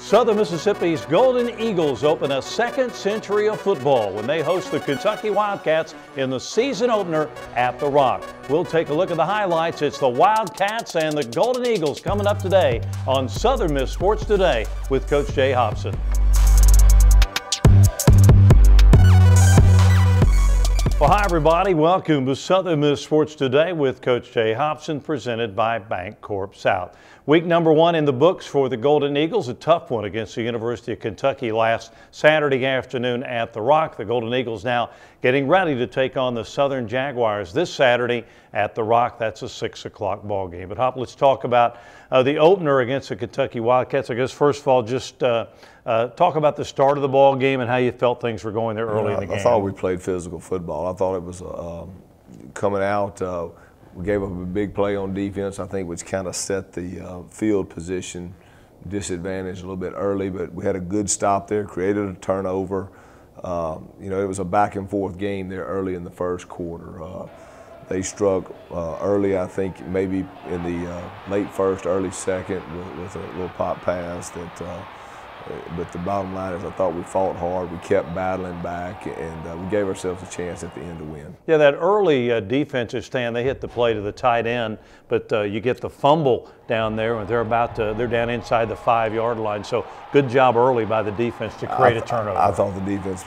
Southern Mississippi's Golden Eagles open a second century of football when they host the Kentucky Wildcats in the season opener at The Rock. We'll take a look at the highlights. It's the Wildcats and the Golden Eagles coming up today on Southern Miss Sports Today with Coach Jay Hopson. Well, hi everybody. Welcome to Southern Miss Sports Today with Coach Jay Hopson, presented by Bancorp South. Week number 1 in the books for the Golden Eagles, a tough one against the University of Kentucky last Saturday afternoon at The Rock. The Golden Eagles now getting ready to take on the Southern Jaguars this Saturday at The Rock. That's a 6 o'clock ball game. But Hop, let's talk about the opener against the Kentucky Wildcats. I guess first of all, just talk about the start of the ball game and how you felt things were going there early in the game. I thought we played physical football. I thought it was coming out. We gave up a big play on defense, I think, which kind of set the field position disadvantage a little bit early, but we had a good stop there, created a turnover. You know, it was a back and forth game there early in the first quarter. They struck early, I think, maybe in the late first, early second with a little pop pass that but the bottom line is I thought we fought hard. We kept battling back, and we gave ourselves a chance at the end to win. Yeah, that early defensive stand, they hit the play to the tight end, but you get the fumble down there, and they're down inside the 5-yard line. So good job early by the defense to create a turnover. I thought the defense,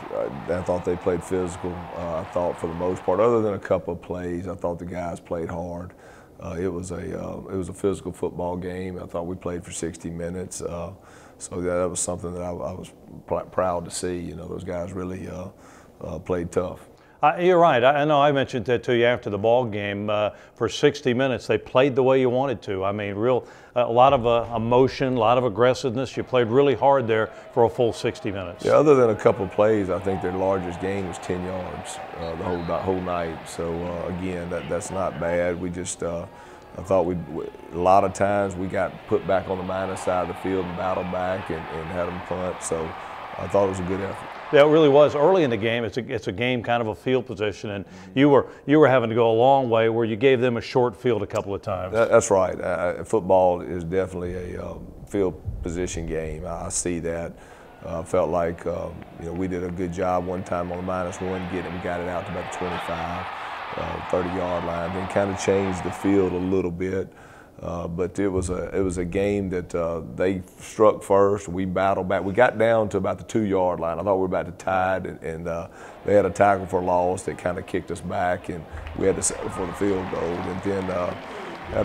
I thought they played physical. I thought for the most part, other than a couple of plays, I thought the guys played hard. It was a physical football game. I thought we played for 60 minutes. So that was something that I was proud to see. You know, those guys really played tough. You're right. I know I mentioned that to you after the ball game. For 60 minutes, they played the way you wanted to. I mean, a lot of emotion, a lot of aggressiveness. You played really hard there for a full 60 minutes. Yeah, other than a couple of plays, I think their largest gain was 10 yards the whole night. So, again, that's not bad. We just I thought a lot of times we got put back on the minus side of the field and battled back and had them punt. So I thought it was a good effort. Yeah, it really was. Early in the game, it's a game kind of a field position, and you were having to go a long way where you gave them a short field a couple of times. That's right. Football is definitely a field position game. I see that. Felt like you know, we did a good job one time on the -1 getting it. We got it out to about the 25. 30-yard line, then kind of changed the field a little bit. But it was a game that they struck first. We battled back. We got down to about the 2-yard line. I thought we were about to tie it, and they had a tackle for loss that kind of kicked us back, and we had to settle for the field goal. And then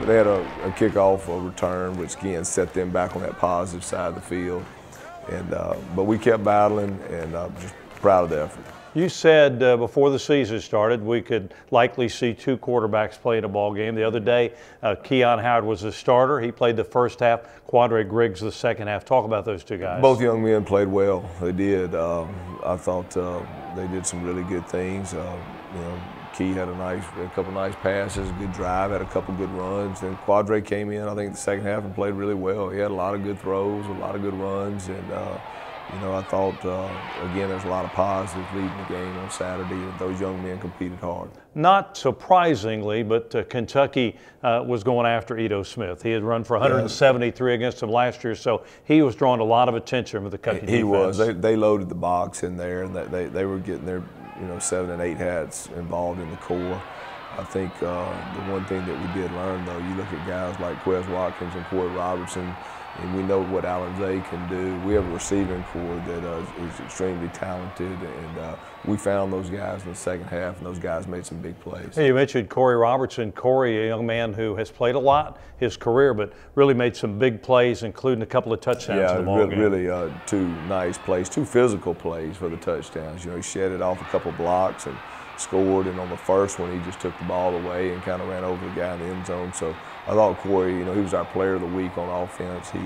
they had a kickoff, a return, which again set them back on that positive side of the field. And but we kept battling, and just proud of the effort. You said before the season started we could likely see 2 quarterbacks play in a ball game. The other day, Keon Howard was the starter. He played the first half. Quadre Griggs the second half. Talk about those two guys. Both young men played well. They did. I thought they did some really good things. You know, Key had a couple nice passes, good drive, had a couple good runs. And Quadre came in, I think, the second half and played really well. He had a lot of good throws, a lot of good runs, and you know, I thought, again, there's a lot of positives leading the game on Saturday, and those young men competed hard. Not surprisingly, but Kentucky was going after Ito Smith. He had run for 173 against them last year, so he was drawing a lot of attention with the Kentucky defense. He was. They loaded the box in there, and they were getting their 7 and 8 hats involved in the core. I think the one thing that we did learn, though, you look at guys like Quez Watkins and Corey Robertson, and we know what Alizé can do. We have a receiving core that is extremely talented, and we found those guys in the second half, and those guys made some big plays. Hey, you mentioned Corey Robertson. Corey, a young man who has played a lot his career, but really made some big plays, including a couple of touchdowns in the ball game. Really 2 nice plays, 2 physical plays for the touchdowns. You know, he shedded off a couple of blocks and scored, and on the first one he just took the ball away and kind of ran over the guy in the end zone. So I thought Corey, you know, he was our player of the week on offense. He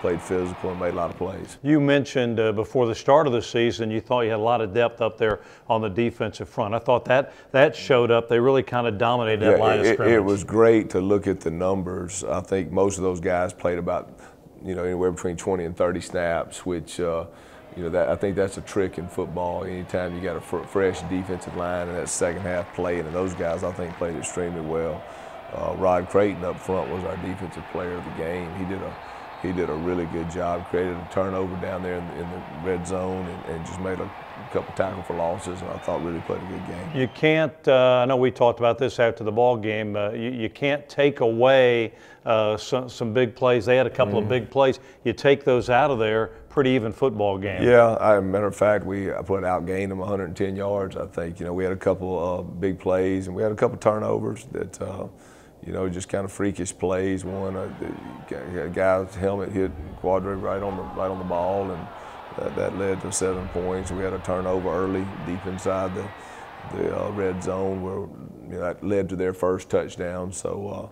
played physical and made a lot of plays. You mentioned before the start of the season you thought you had a lot of depth up there on the defensive front. I thought that showed up. They really kind of dominated that line of scrimmage. It was great to look at the numbers. I think most of those guys played about, you know, anywhere between 20 and 30 snaps, which you know, I think that's a trick in football. Anytime you got a fresh defensive line and that second half playing, and those guys I think played extremely well. Rod Creighton up front was our defensive player of the game. he did a really good job, created a turnover down there in the red zone and just made a couple tackle for losses, and I thought really played a good game. You can't, I know we talked about this after the ball game, you can't take away some big plays. They had a couple of big plays. You take those out of there, pretty even football game. Yeah, as a matter of fact, I outgained them 110 yards. I think, we had a couple big plays, and we had a couple turnovers that, just kind of freakish plays. One, a guy's helmet hit Quadri right on the ball, and that led to 7 points. We had a turnover early, deep inside the red zone, where that led to their first touchdown. So,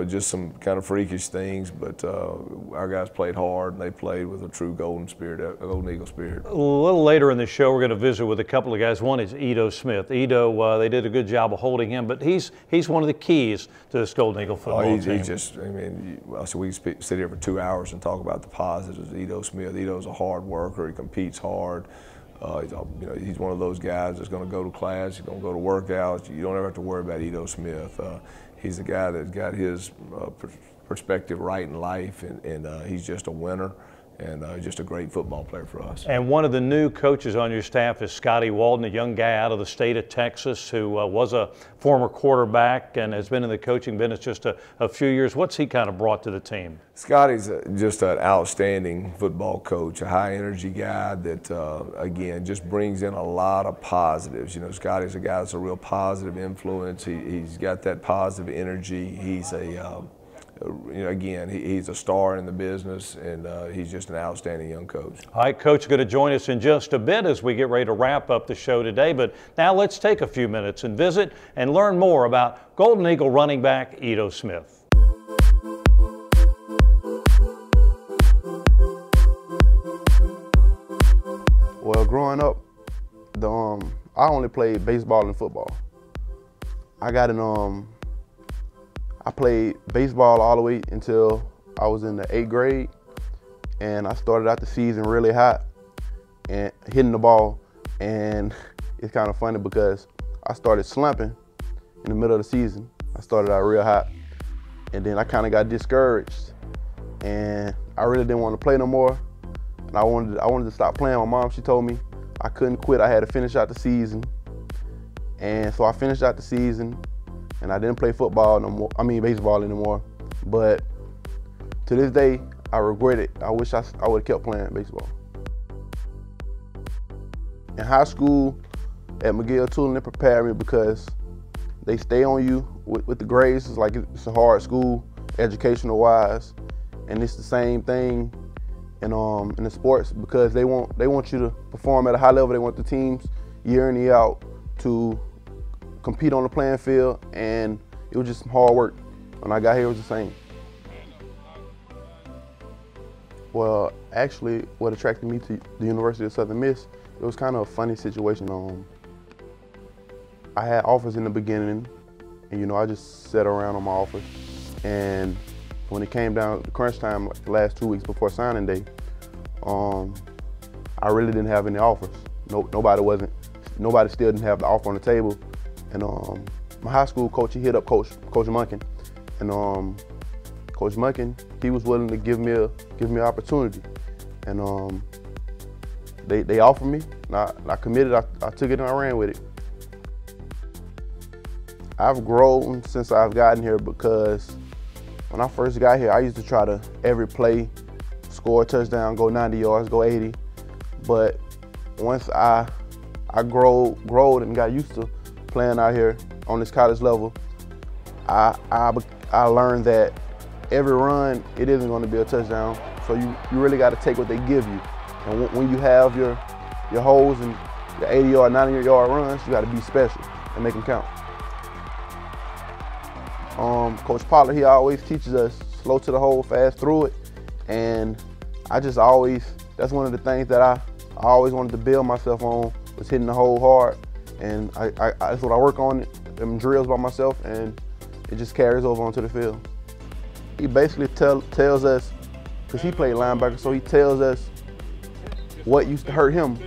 just some kind of freakish things, but our guys played hard, and they played with a true Golden Eagle spirit. A little later in the show, we're going to visit with a couple of guys. One is Ito Smith. Ito, they did a good job of holding him, but he's one of the keys to this Golden Eagle football team. He just, we can sit here for 2 hours and talk about the positives. Ito Smith. Ito's a hard worker. He competes hard. He's one of those guys that's going to go to class. He's going to go to workouts. You don't ever have to worry about Ito Smith. He's a guy that's got his perspective right in life, and he's just a winner and just a great football player for us. And one of the new coaches on your staff is Scotty Walden, a young guy out of the state of Texas who was a former quarterback and has been in the coaching business just a few years. What's he kind of brought to the team? Scotty's just an outstanding football coach, a high-energy guy that, again, just brings in a lot of positives. Scotty's a guy that's a real positive influence. He's got that positive energy. He's he's a star in the business, and he's just an outstanding young coach. All right, Coach is going to join us in just a bit as we get ready to wrap up the show today. But now let's take a few minutes and visit and learn more about Golden Eagle running back Ito Smith. Well, growing up, I only played baseball and football. I played baseball all the way until I was in the 8th grade, and I started out the season really hot and hitting the ball. And it's kind of funny because I started slumping in the middle of the season. I started out real hot, and then I kind of got discouraged, and I really didn't want to play no more. And I wanted to stop playing. My mom, she told me I couldn't quit. I had to finish out the season, and so I finished out the season. And I didn't play football no more. Baseball anymore. But to this day, I regret it. I wish I would have kept playing baseball. In high school at McGill Tooling, they prepared me because they stay on you with the grades. It's like it's a hard school, educational wise, and it's the same thing in the sports because they want you to perform at a high level. They want the teams year in, year out to compete on the playing field, and it was just some hard work. When I got here, it was the same. Well, actually, what attracted me to the University of Southern Miss, it was kind of a funny situation. I had offers in the beginning, and I just sat around on my offers. And when it came down to crunch time, like the last 2 weeks before signing day, I really didn't have any offers. Nobody still didn't have the offer on the table. And my high school coach, he hit up Coach Munkin, and Coach Munkin, he was willing to give me an opportunity, and they offered me, and I committed. I took it and I ran with it. I've grown since I've gotten here because when I first got here, I used to try to every play score a touchdown, go 90 yards, go 80, but once I growed and got used to playing out here on this college level, I learned that every run, it isn't going to be a touchdown. So you really got to take what they give you. And when you have your holes and your 80-yard, 90-yard runs, you got to be special and make them count. Coach Pollard, he always teaches us slow to the hole, fast through it. And that's one of the things that I always wanted to build myself on, was hitting the hole hard. And that's what I work on, them drills by myself, and it just carries over onto the field. He basically tells us, because he played linebacker, so he tells us what used to hurt him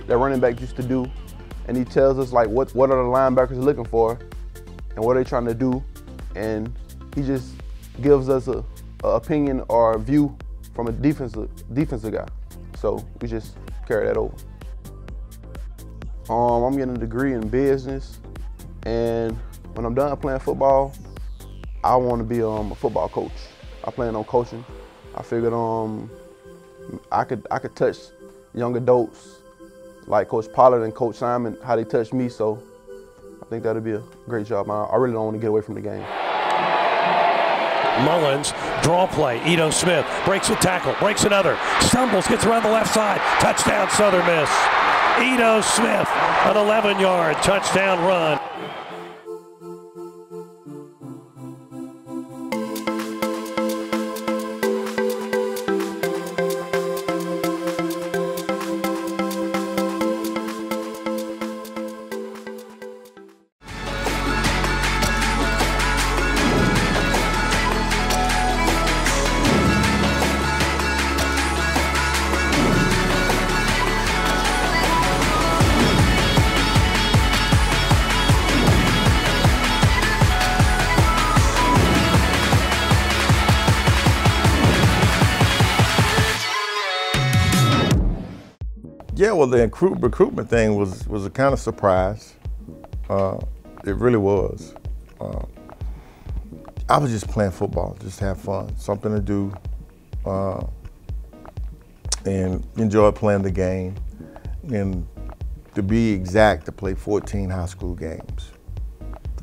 that running back used to do, and he tells us like what are the linebackers looking for and what are they trying to do, and he just gives us a opinion or a view from a defensive guy. So we just carry that over. I'm getting a degree in business, and when I'm done playing football, I want to be a football coach. I plan on coaching. I figured I could touch young adults like Coach Pollard and Coach Simon, how they touched me. So I think that'd be a great job. I really don't want to get away from the game. Mullins, draw play, Ito Smith, breaks a tackle, breaks another, stumbles, gets around the left side, touchdown Southern Miss. Ito Smith, an 11-yard touchdown run. Yeah, well, the recruitment thing was a kind of surprise. It really was. I was just playing football, just have fun, something to do, and enjoy playing the game. And to be exact, to play 14 high school games,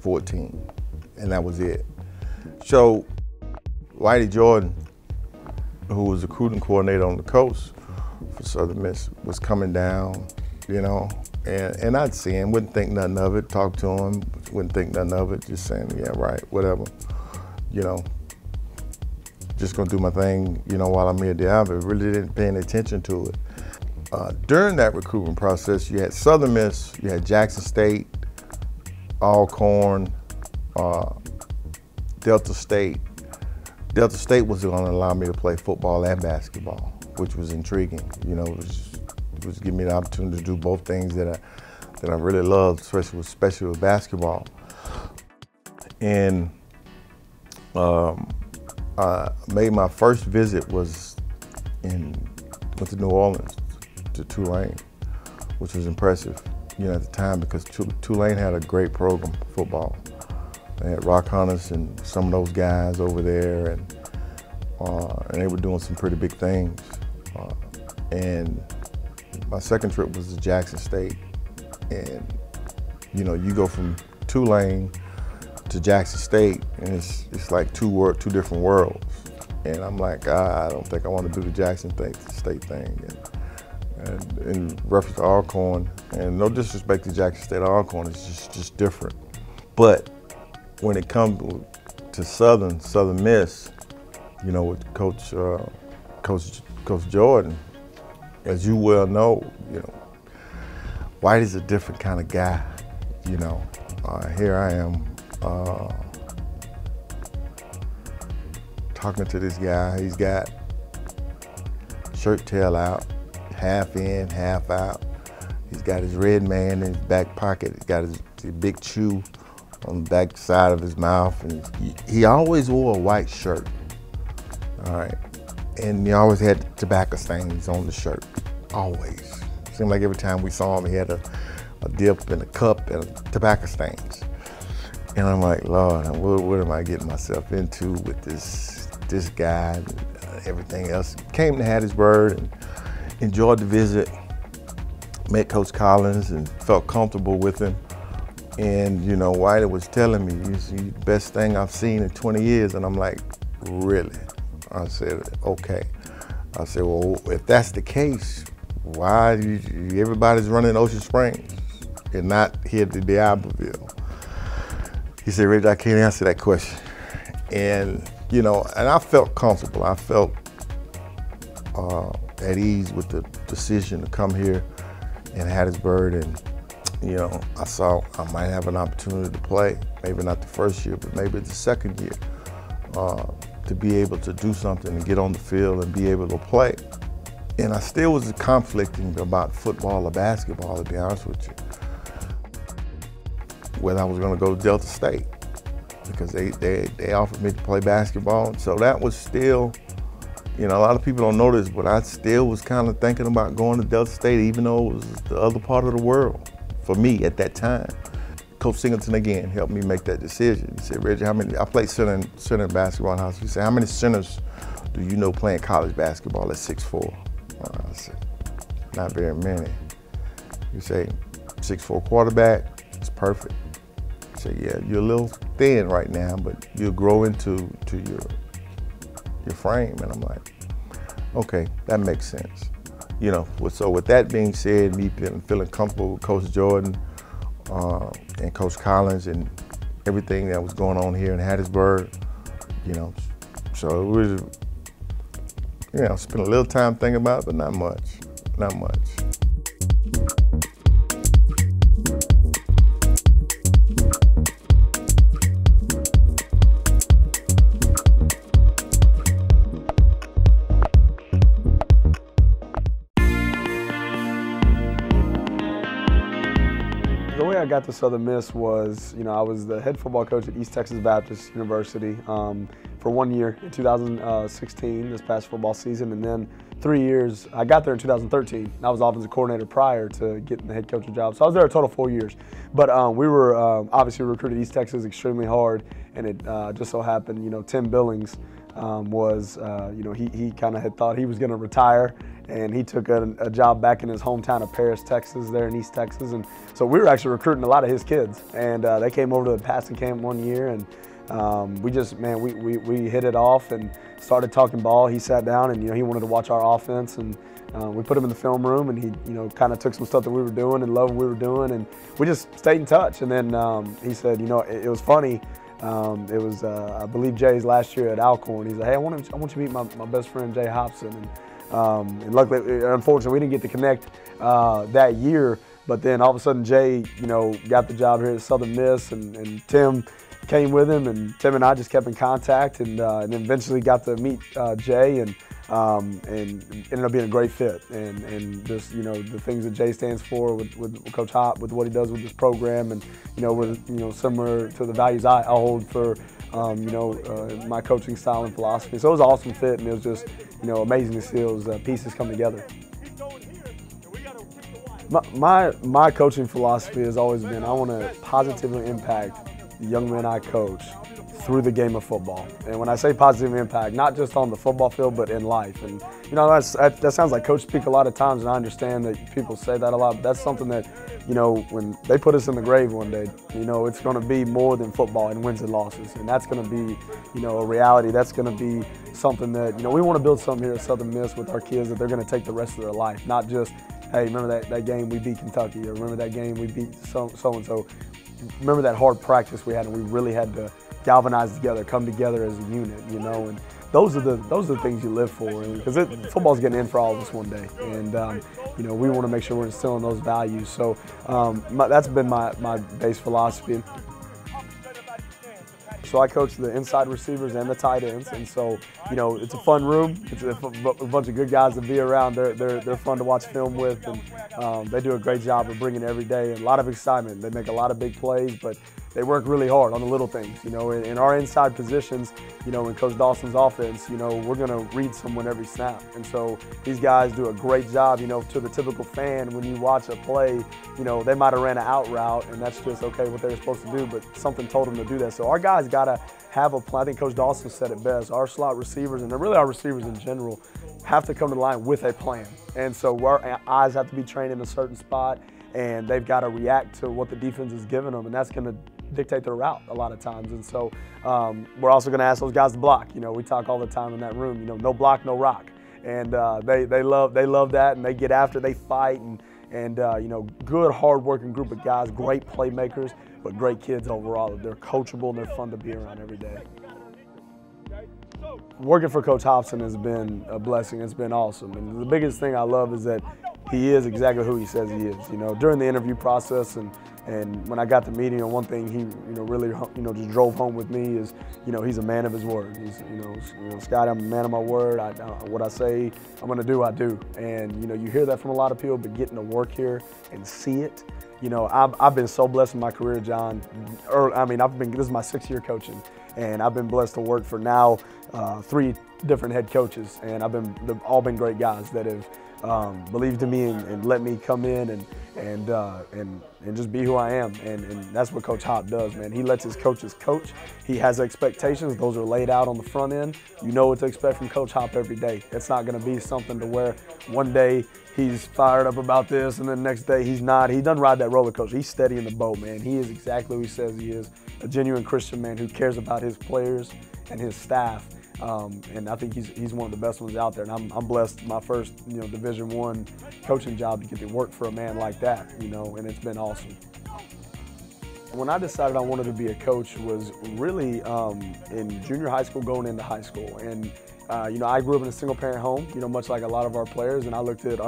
14, and that was it. So, Whitey Jordan, who was the recruiting coordinator on the coast for Southern Miss, was coming down, you know, and I'd see him, wouldn't think nothing of it, talk to him, wouldn't think nothing of it, just saying, yeah, right, whatever, you know, just gonna do my thing, you know, while I'm here there, but really didn't pay any attention to it. During that recruitment process, you had Southern Miss, you had Jackson State, Alcorn, Delta State. Delta State was gonna allow me to play football and basketball, which was intriguing. You know, it was giving me the opportunity to do both things that I really loved, especially with basketball. And I made my first visit went to New Orleans, to Tulane, which was impressive, you know, at the time, because Tulane had a great program for football. They had Rock Hunters and some of those guys over there, and they were doing some pretty big things. And my second trip was to Jackson State, and you know, you go from Tulane to Jackson State, and it's like two different worlds. And I'm like, I don't think I want to do the Jackson State thing. And in reference to Alcorn, and no disrespect to Jackson State, Alcorn is just different. But when it comes to Southern Miss, you know, with Coach Jordan, as you well know, you know, Whitey's a different kind of guy. You know, here I am talking to this guy. He's got shirt tail out, half in, half out. He's got his red man in his back pocket. He's got his big chew on the back side of his mouth, and he always wore a white shirt. All right, and he always had tobacco stains on the shirt, always. Seemed like every time we saw him, he had a dip and a cup and tobacco stains. And I'm like, Lord, what am I getting myself into with this guy and everything else? Came to Hattiesburg and enjoyed the visit, met Coach Collins and felt comfortable with him. And you know, Whitey was telling me, "It's the best thing I've seen in 20 years." And I'm like, really? I said, okay. I said, well, if that's the case, why everybody's running Ocean Springs and not here to D'Iberville? He said, Reggie, I can't answer that question. And you know, and I felt comfortable. I felt at ease with the decision to come here in Hattiesburg, and you know, I saw I might have an opportunity to play, maybe not the first year, but maybe the second year, to be able to do something and get on the field and be able to play. And I still was conflicting about football or basketball, to be honest with you, whether I was going to go to Delta State, because they offered me to play basketball. So that was still You know, a lot of people don't know this, but I still was kind of thinking about going to Delta State, even though it was the other part of the world for me at that time. Coach Singleton again helped me make that decision. He said, Reggie, I played center basketball in high school. He said, how many centers do you know playing college basketball at 6'4"? I said, not very many. You say, 6'4" quarterback, it's perfect. I said, yeah, you're a little thin right now, but you'll grow into your frame. And I'm like, okay, that makes sense. You know, so with that being said, me feeling comfortable with Coach Jordan and Coach Collins and everything that was going on here in Hattiesburg, you know, so it was, you know, spent a little time thinking about it, but not much, not much. The way I got to Southern Miss was, you know, I was the head football coach at East Texas Baptist University for 1 year in 2016, this past football season, and then 3 years. I got there in 2013. I was offensive coordinator prior to getting the head coaching job, so I was there a total of 4 years. But we were obviously recruited East Texas extremely hard, and it just so happened, you know, Tim Billings was, you know, he kind of had thought he was going to retire, and he took a job back in his hometown of Paris, Texas, there in East Texas. And so we were actually recruiting a lot of his kids. And they came over to the passing camp 1 year, and we just, man, we hit it off and started talking ball. He sat down and, you know, he wanted to watch our offense. And we put him in the film room, and he, you know, kind of took some stuff that we were doing and loved what we were doing. And we just stayed in touch. And then he said, you know, it was funny. It was, I believe, Jay's last year at Alcorn. He said, hey, I want you to meet my best friend, Jay Hopson. And luckily, unfortunately, we didn't get to connect that year. But then all of a sudden, Jay, you know, got the job here at Southern Miss, and Tim came with him, and Tim and I just kept in contact, and then eventually got to meet Jay, and ended up being a great fit. And just, you know, the things that Jay stands for with Coach Hop, with what he does with this program, and, you know, with, you know, similar to the values I hold for, you know, my coaching style and philosophy. So it was an awesome fit, and it was just, you know, amazing to see those pieces come together. My coaching philosophy has always been, I want to positively impact the young men I coach through the game of football. And when I say positive impact, not just on the football field, but in life. And, you know, that sounds like coach speak a lot of times, and I understand that people say that a lot, but that's something that, you know, when they put us in the grave one day, you know, it's going to be more than football and wins and losses. And that's going to be, you know, a reality. That's going to be something that, you know, we want to build something here at Southern Miss with our kids that they're going to take the rest of their life, not just, hey, remember that game we beat Kentucky, or remember that game we beat so-and-so. Remember that hard practice we had, and we really had to galvanize together, come together as a unit, you know. And those are the things you live for, because football's getting in for all of us one day, and you know, we want to make sure we're instilling those values. So that's been my base philosophy. So I coach the inside receivers and the tight ends, and so, you know, it's a fun room. It's a bunch of good guys to be around. They're fun to watch film with, and they do a great job of bringing it every day. And a lot of excitement. They make a lot of big plays, but they work really hard on the little things. You know, in our inside positions, you know, in Coach Dawson's offense, you know, we're going to read someone every snap. And so these guys do a great job. You know, to the typical fan, when you watch a play, you know, they might have ran an out route, and that's just, okay, what they were supposed to do, but something told them to do that. So our guys got to have a plan. I think Coach Dawson said it best. Our slot receivers, and really our receivers in general, have to come to the line with a plan. And so our eyes have to be trained in a certain spot, and they've got to react to what the defense is giving them, and that's going to dictate their route a lot of times. And so we're also going to ask those guys to block. You know, we talk all the time in that room, you know, no block, no rock. And they love that, and they get after, they fight, and you know, good, hard-working group of guys, great playmakers, but great kids overall. They're coachable, and they're fun to be around every day. Working for Coach Hopson has been a blessing. It's been awesome. And the biggest thing I love is that he is exactly who he says he is. You know, during the interview process, and when I got to meet him, one thing he, you know, really, you know, just drove home with me is, you know, he's a man of his word. He's, you know, Scott, I'm a man of my word. What I say I'm going to do, I do. And, you know, you hear that from a lot of people, but getting to work here and see it, you know, I've been so blessed in my career, John. I mean, this is my 6th year coaching. And I've been blessed to work for now 3 different head coaches, and they've all been great guys that have believed in me and let me come in and just be who I am. And that's what Coach Hop does, man. He lets his coaches coach. He has expectations. Those are laid out on the front end. You know what to expect from Coach Hop every day. It's not going to be something to where one day he's fired up about this and then the next day he's not. He doesn't ride that roller coaster. He's steady in the boat, man. He is exactly who he says he is, a genuine Christian man who cares about his players and his staff. And I think he's one of the best ones out there. And I'm blessed, my first Division I coaching job, to get to work for a man like that, and it's been awesome. When I decided I wanted to be a coach was really in junior high school, going into high school. And I grew up in a single-parent home, much like a lot of our players, and I looked at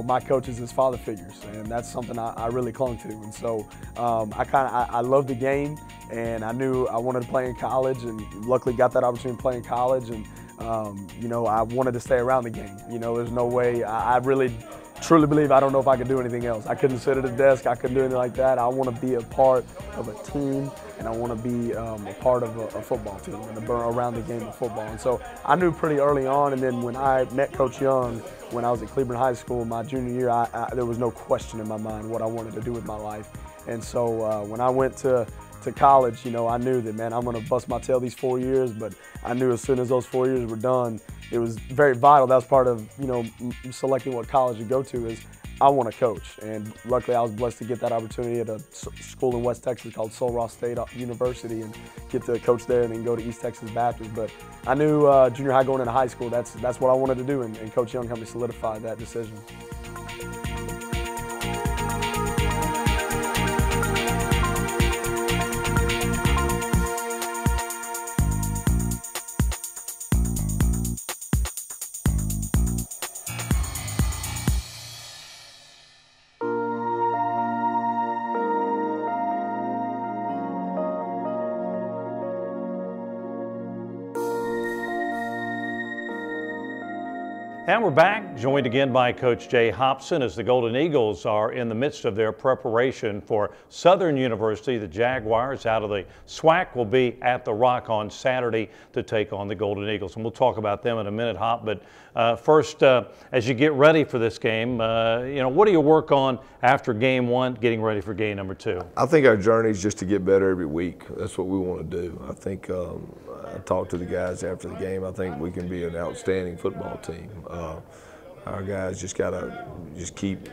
my coaches as father figures, and that's something I really clung to. And so I loved the game, and I knew I wanted to play in college, and luckily got that opportunity to play in college. And I wanted to stay around the game. There's no way. I really truly believe I don't know if I could do anything else. I couldn't sit at a desk. I couldn't do anything like that. I want to be a part of a team, and I want to be a part of a football team and around the game of football. And so I knew pretty early on, and then when I met Coach Young when I was at Cleveland High School my junior year, there was no question in my mind what I wanted to do with my life. And so when I went to college, I knew that, man, I'm going to bust my tail these 4 years, but I knew as soon as those 4 years were done, it was very vital. That was part of, selecting what college to go to, is I want to coach. And luckily I was blessed to get that opportunity at a school in West Texas called Sul Ross State University, and get to coach there and then go to East Texas Baptist. But I knew junior high going into high school, that's what I wanted to do, and Coach Young helped me solidify that decision. And we're back, joined again by Coach Jay Hopson, as the Golden Eagles are in the midst of their preparation for Southern University. The Jaguars out of the SWAC will be at the Rock on Saturday to take on the Golden Eagles. And we'll talk about them in a minute, Hop. But first, as you get ready for this game, what do you work on after game one, getting ready for game number 2? I think our journey is just to get better every week. That's what we want to do. I think I talked to the guys after the game. I think we can be an outstanding football team. Our guys just gotta keep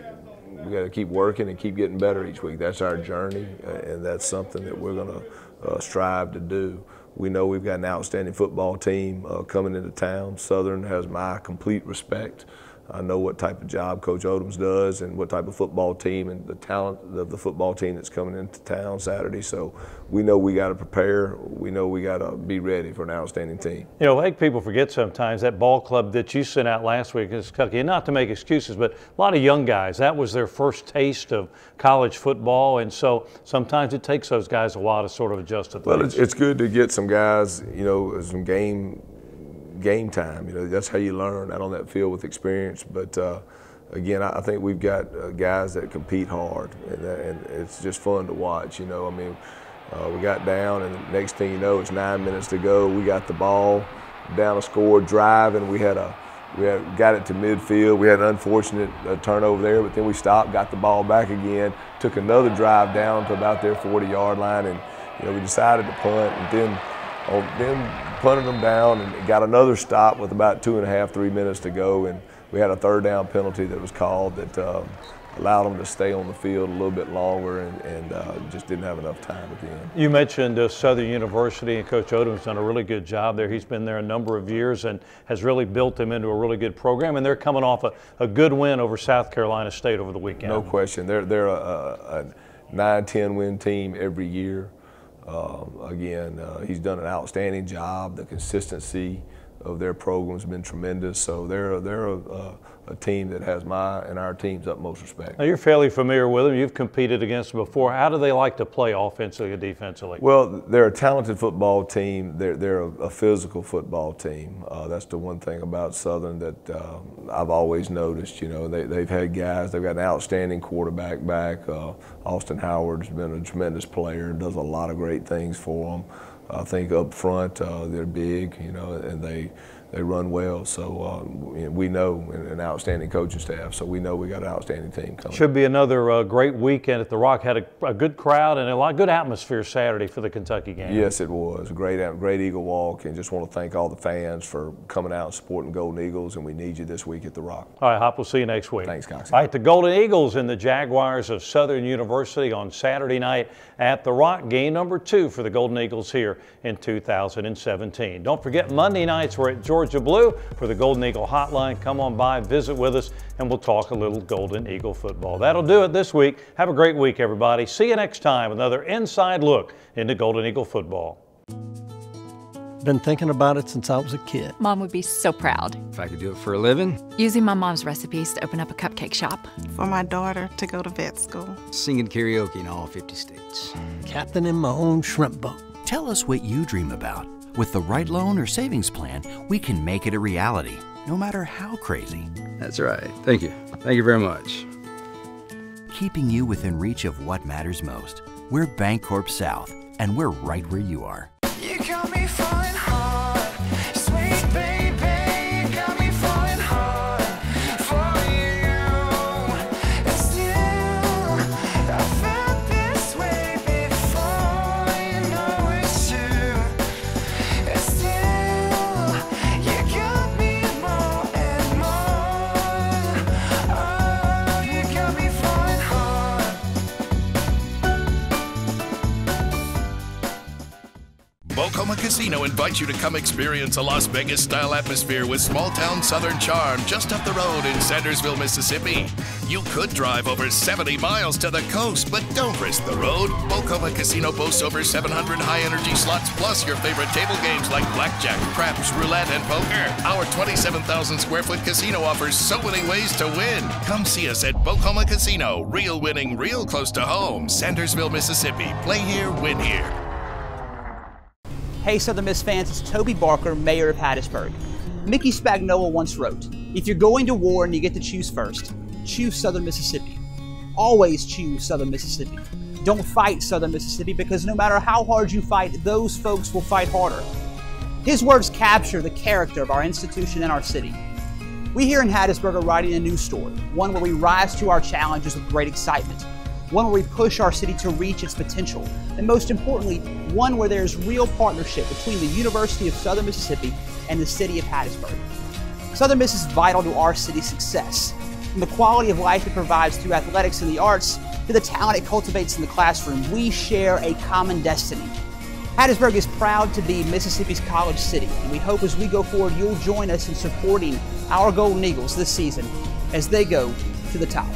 working and keep getting better each week. That's our journey, and that's something that we're gonna strive to do. We know we've got an outstanding football team coming into town. Southern has my complete respect. I know what type of job Coach Odoms does and what type of football team and the talent of the football team that's coming into town Saturday. So we know we got to prepare. We know we got to be ready for an outstanding team. I think people forget sometimes that ball club that you sent out last week is Kentucky, and not to make excuses, but a lot of young guys, that was their first taste of college football, and so sometimes it takes those guys a while to sort of adjust to things. Well, it's good to get some guys, some game time. That's how you learn out on that field with experience. But again, I think we've got guys that compete hard, and it's just fun to watch. We got down, and the next thing you know, it's 9 minutes to go. We got the ball down a score drive, and we got it to midfield. We had an unfortunate turnover there, but then we stopped, got the ball back again, took another drive down to about their 40-yard line, and we decided to punt, and then punted them down and got another stop with about 2.5, 3 minutes to go, and we had a third down penalty that was called that allowed them to stay on the field a little bit longer, and just didn't have enough time at the end. You mentioned Southern University, and Coach Odom's done a really good job there. He's been there a number of years and has really built them into a really good program, and they're coming off a good win over South Carolina State over the weekend. No question. They're a 9-10 win team every year. Again, he's done an outstanding job. The consistency of their program has been tremendous. So they're a team that has my and our team's utmost respect. Now, you're fairly familiar with them. You've competed against them before. How do they like to play offensively or defensively? Well, they're a talented football team. They're a physical football team. That's the one thing about Southern that I've always noticed. They've had guys. They've got an outstanding quarterback back. Austin Howard's been a tremendous player and does a lot of great things for them. I think up front they're big, you know, and they run well. So we know, an outstanding coaching staff. So we know we got an outstanding team coming. Should be another great weekend at the Rock. Had a good crowd and a lot of good atmosphere Saturday for the Kentucky game. Yes, it was a great Eagle Walk, and just want to thank all the fans for coming out and supporting Golden Eagles. And we need you this week at the Rock. All right, Hop. We'll see you next week. Thanks, Cox. All right, the Golden Eagles and the Jaguars of Southern University on Saturday night at the Rock. Game number 2 for the Golden Eagles here in 2017. Don't forget, Monday nights we're at Georgia Blue for the Golden Eagle Hotline. Come on by, visit with us, and we'll talk a little Golden Eagle football. That'll do it this week. Have a great week, everybody. See you next time with another inside look into Golden Eagle football. Been thinking about it since I was a kid. Mom would be so proud. If I could do it for a living. Using my mom's recipes to open up a cupcake shop. For my daughter to go to vet school. Singing karaoke in all 50 states. Captaining my own shrimp boat. Tell us what you dream about. With the right loan or savings plan, we can make it a reality, no matter how crazy. That's right. Thank you. Thank you very much. Keeping you within reach of what matters most. We're Bancorp South, and we're right where you are. You got me falling hard, sweet baby, you got me falling hard for you. And still, I felt this way before, you know it's true. And still, you got me more and more. Oh, you got me falling hard. Bocoma Casino invites you to come experience a Las Vegas-style atmosphere with small-town Southern charm just up the road in Sandersville, Mississippi. You could drive over 70 miles to the coast, but don't risk the road. Bocoma Casino boasts over 700 high-energy slots, plus your favorite table games like blackjack, craps, roulette, and poker. Our 27,000-square-foot casino offers so many ways to win. Come see us at Bocoma Casino. Real winning, real close to home. Sandersville, Mississippi. Play here, win here. Hey Southern Miss fans, it's Toby Barker, Mayor of Hattiesburg. Mickey Spagnola once wrote, "If you're going to war and you get to choose first, choose Southern Mississippi. Always choose Southern Mississippi. Don't fight Southern Mississippi, because no matter how hard you fight, those folks will fight harder." His words capture the character of our institution and our city. We here in Hattiesburg are writing a new story, one where we rise to our challenges with great excitement, one where we push our city to reach its potential, and most importantly, one where there's real partnership between the University of Southern Mississippi and the city of Hattiesburg. Southern Miss is vital to our city's success, from the quality of life it provides through athletics and the arts to the talent it cultivates in the classroom. We share a common destiny. Hattiesburg is proud to be Mississippi's college city, and we hope as we go forward you'll join us in supporting our Golden Eagles this season as they go to the top.